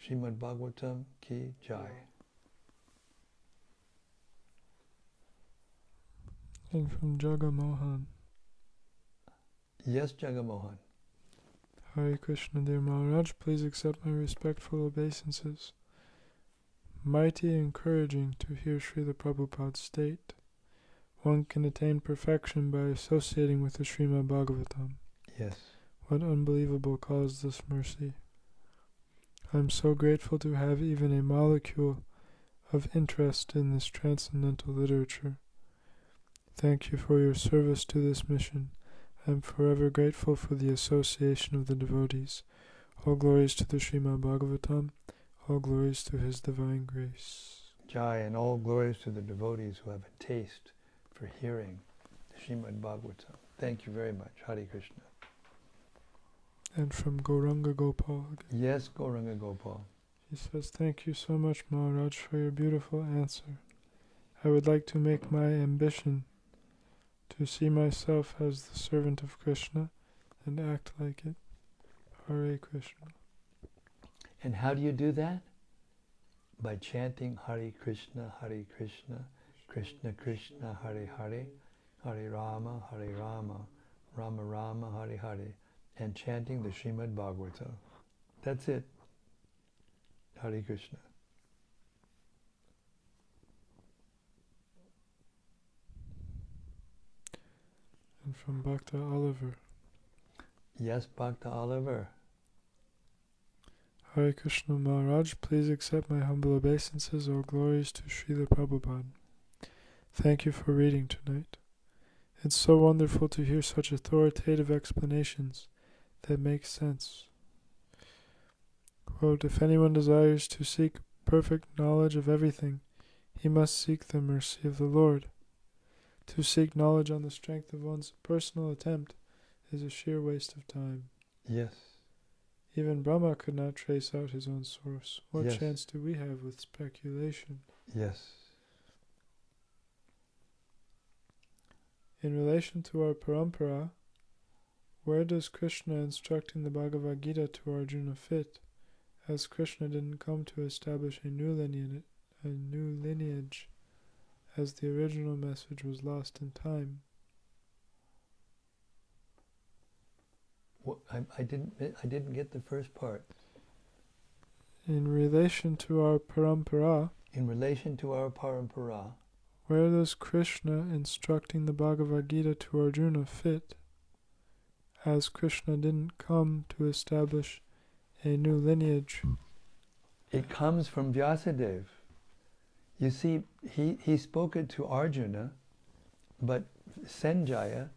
Śrīmad-Bhāgavatam ki jai. And from Jagamohan. Yes, Jagamohan. Hare Krishna, dear Maharaj, please accept my respectful obeisances. Mighty encouraging to hear Srila Prabhupada state, one can attain perfection by associating with the Śrīmad-Bhāgavatam. Yes. What unbelievable causeless mercy. I am so grateful to have even a molecule of interest in this transcendental literature. Thank you for your service to this mission. I am forever grateful for the association of the devotees. All glories to the Śrīmad-Bhāgavatam. All glories to His divine grace. Jai, and all glories to the devotees who have a taste for hearing the Śrīmad-Bhāgavatam. Thank you very much. Hare Krishna. And from Gauranga Gopal again. Yes, Gauranga Gopal. He says, thank you so much, Maharaj, for your beautiful answer. I would like to make my ambition to see myself as the servant of Krishna and act like it. Hare Krishna. And how do you do that? By chanting Hare Krishna, Krishna Krishna, Hare Hare, Hare Rama, Rama Rama, Hare Hare, and chanting the Śrīmad-Bhāgavatam. That's it. Hare Krishna. And from Bhakta Oliver. Yes, Bhakta Oliver. Hare Krishna Maharaj, please accept my humble obeisances. All glories to Srila Prabhupada. Thank you for reading tonight. It's so wonderful to hear such authoritative explanations that make sense. Quote, if anyone desires to seek perfect knowledge of everything, he must seek the mercy of the Lord. To seek knowledge on the strength of one's personal attempt is a sheer waste of time. Yes. Even Brahma could not trace out his own source. What Yes. chance do we have with speculation? Yes. In relation to our parampara, where does Krishna instructing the Bhagavad-Gita to Arjuna fit, as Krishna didn't come to establish a new lineage, as the original message was lost in time? Well, I didn't get the first part. In relation to our parampara, In relation to our parampara, where does Krishna instructing the Bhagavad-Gita to Arjuna fit, as Krishna didn't come to establish a new lineage? it comes from Vyasadeva. You see, he spoke it to Arjuna, but Sanjaya,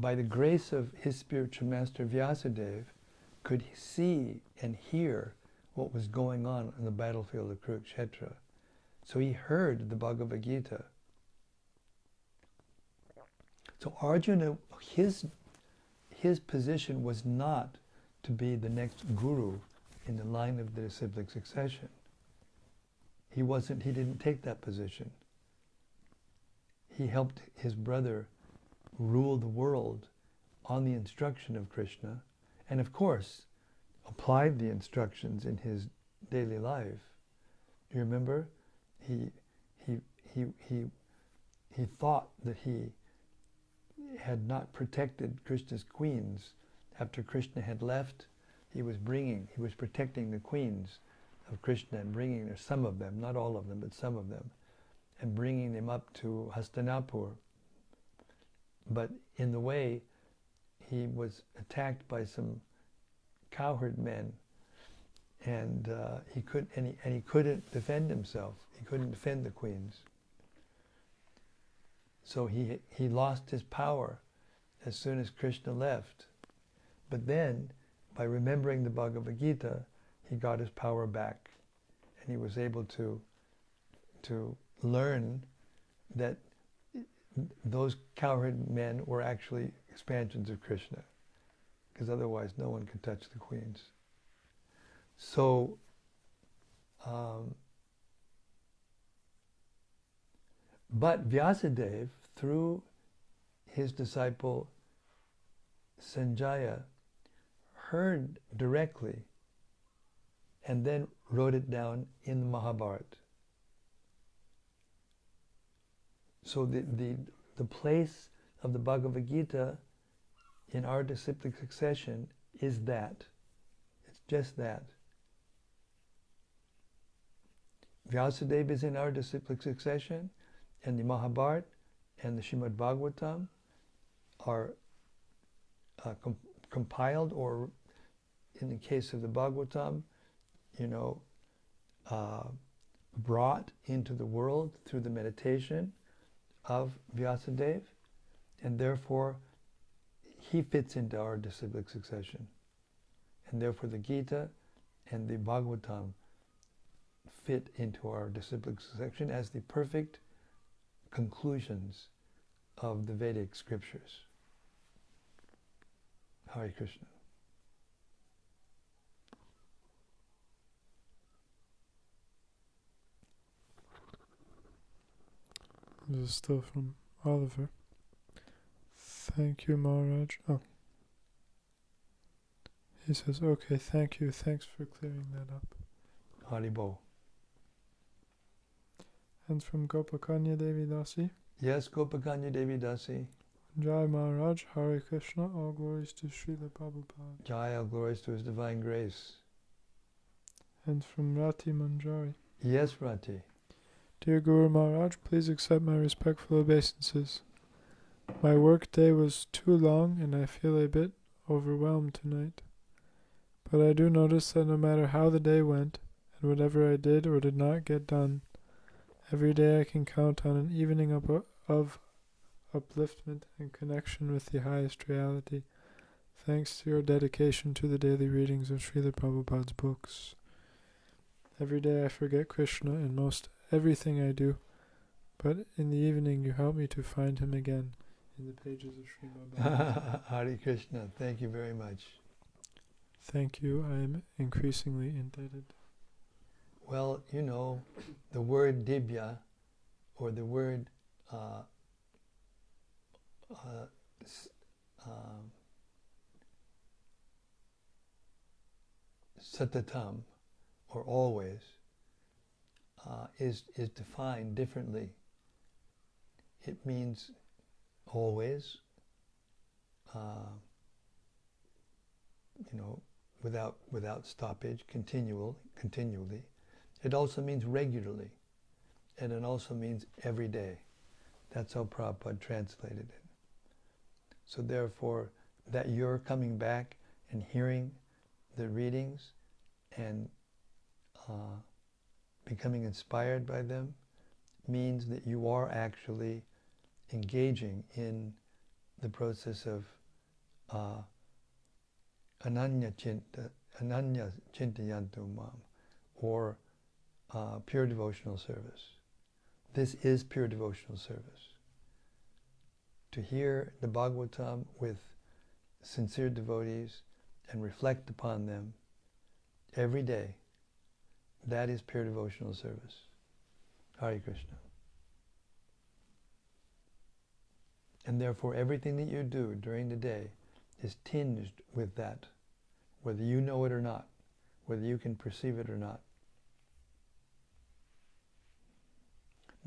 by the grace of his spiritual master Vyasadeva, could see and hear what was going on the battlefield of Kurukshetra. So he heard the Bhagavad Gita. So Arjuna, his position was not to be the next guru in the line of the disciplic succession. He didn't take that position. He helped his brother rule the world on the instruction of Krishna, and of course applied the instructions in his daily life. Do you remember? He he thought that he had not protected Krishna's queens. After Krishna had left, he was protecting the queens of Krishna and bringing some of them, not all of them, but some of them, and bringing them up to Hastinapur. But in the way, he was attacked by some cowherd men, and he couldn't defend himself. He couldn't defend the queens. So he lost his power as soon as Krishna left. But then, by remembering the Bhagavad-Gita, he got his power back, and he was able to learn that those cowherd men were actually expansions of Krishna, because otherwise no one could touch the queens. So, but Vyasadeva, through his disciple Sanjaya, heard directly and then wrote it down in the Mahabharata. So the place of the Bhagavad Gita in our disciplic succession is that. It's just that. Vyasadeva is in our disciplic succession, and the Mahabharata and the Śrīmad-Bhāgavatam are compiled, or in the case of the Bhagavatam, brought into the world through the meditation of Vyasadeva, and therefore he fits into our disciplic succession. And therefore the Gita and the Bhagavatam fit into our disciplic succession as the perfect conclusions of the Vedic scriptures. Hare Krishna. This is still from Oliver. Thank you, Maharaj. Oh. He says, okay, thank you. Thanks for clearing that up. Haribo. And from Gopakanya Devi Dasi. Yes, Gopakanya Devi Dasi. Jai Maharaj, Hare Krishna, all glories to Srila Prabhupada. Jai, all glories to His divine grace. And from Rati Manjari. Yes, Rati. Dear Guru Maharaj, please accept my respectful obeisances. My work day was too long and I feel a bit overwhelmed tonight. But I do notice that no matter how the day went, and whatever I did or did not get done, every day I can count on an evening of upliftment and connection with the highest reality, thanks to your dedication to the daily readings of Srila Prabhupada's books. Every day I forget Krishna in most everything I do, but in the evening you help me to find him again in the pages of Śrīmad-Bhāgavatam. Hare Krishna, thank you very much. Thank you, I am increasingly indebted. Well, the word Dibya, or the word Satatam, or always, is defined differently. It means always, without stoppage, continually. It also means regularly, and it also means every day. That's how Prabhupada translated it. So therefore, that you're coming back and hearing the readings and becoming inspired by them means that you are actually engaging in the process of ananya chintayantu mam, or pure devotional service. This is pure devotional service. To hear the Bhagavatam with sincere devotees and reflect upon them every day, that is pure devotional service. Hare Krishna. And therefore everything that you do during the day is tinged with that, whether you know it or not, whether you can perceive it or not.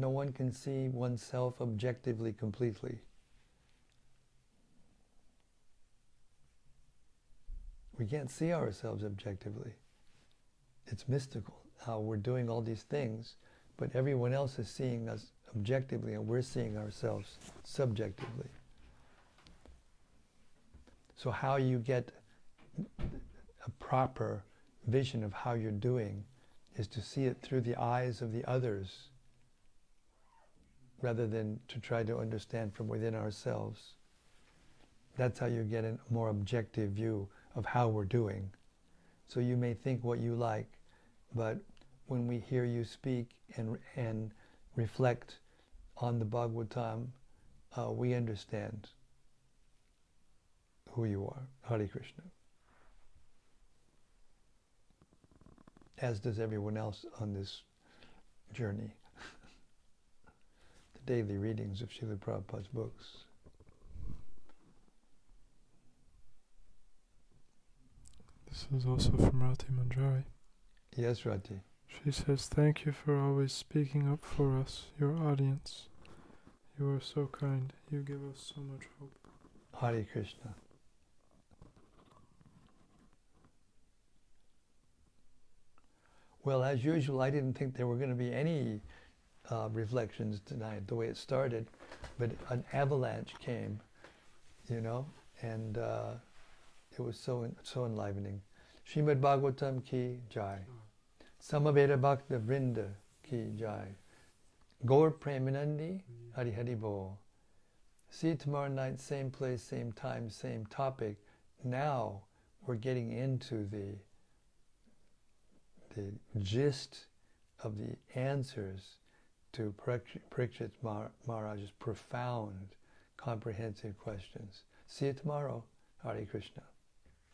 No one can see oneself objectively completely. We can't see ourselves objectively. It's mystical how we're doing all these things, but everyone else is seeing us objectively and we're seeing ourselves subjectively. So how you get a proper vision of how you're doing is to see it through the eyes of the others rather than to try to understand from within ourselves. That's how you get a more objective view of how we're doing. So you may think what you like, but when we hear you speak and reflect on the Bhagavatam, we understand who you are. Hare Krishna. As does everyone else on this journey. The daily readings of Srila Prabhupada's books. This is also from Rati Manjari. Yes, Rati. She says, "Thank you for always speaking up for us, your audience. You are so kind. You give us so much hope." Hare Krishna. Well, as usual, I didn't think there were going to be any reflections tonight, the way it started, but an avalanche came, and it was so enlivening. Śrīmad-Bhāgavatam ki jai. Samaveta Bhakta Vrinda ki jai. Gaur Premanandi Hari Hari Bol. See you tomorrow night, same place, same time, same topic. Now we're getting into the gist of the answers to Parikshit Maharaj's profound, comprehensive questions. See you tomorrow. Hare Krishna.